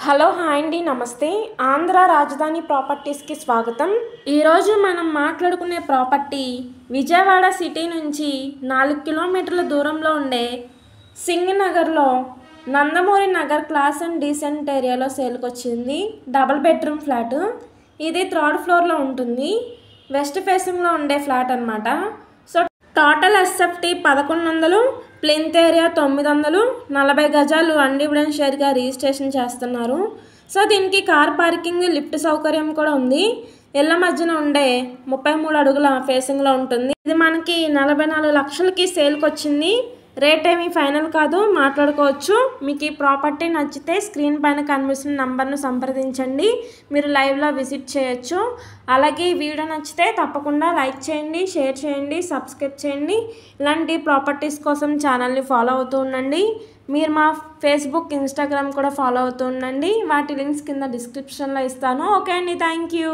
Hello hi అండి నమస్తే ఆంధ్ర రాజధాని ప్రాపర్టీస్కి స్వాగతం. ఈరోజు మనం మాట్లాడుకునే ప్రాపర్టీ విజయవాడ సిటీ నుంచి 4 కిలోమీటర్ల దూరంలో ఉండే సింగనగర్లో Nandamuri Nagar class and decent ఏరియాలో సేల్కి వచ్చింది. Double bedroom flat. ఇది 3rd ఫ్లోర్లో ఉంటుంది. వెస్ట్ ఫేసింగ్లో ఉండే ఫ్లాట్ అనమాట. So total SFT 1100, plinth area 900, 40 గజాలు అన్డివిడెంట్ షేర్గా రిజిస్ట్రేషన్ చేస్తున్నారు. సో దీనికి కార్ పార్కింగ్, లిఫ్ట్ సౌకర్యం కూడా ఉంది. ఇళ్ల మధ్యన ఉండే 33 అడుగుల ఫేసింగ్లో ఉంటుంది. ఇది మనకి 44 లక్షలకి సేల్కి వచ్చింది. రేట్ ఏమీ ఫైనల్ కాదు, మాట్లాడుకోవచ్చు. మీకు ఈ ప్రాపర్టీ నచ్చితే స్క్రీన్ పైన కనిపిస్తున్న నంబర్ను సంప్రదించండి. మీరు లైవ్లో విజిట్ చేయొచ్చు. అలాగే ఈ వీడియో నచ్చితే తప్పకుండా లైక్ చేయండి, షేర్ చేయండి, సబ్స్క్రైబ్ చేయండి. ఇలాంటి ప్రాపర్టీస్ కోసం ఛానల్ని ఫాలో అవుతూ ఉండండి. మీరు మా ఫేస్బుక్, ఇన్స్టాగ్రామ్ కూడా ఫాలో అవుతూ ఉండండి. వాటి లింక్స్ కింద డిస్క్రిప్షన్లో ఇస్తాను. ఓకే అండి, థ్యాంక్ యూ.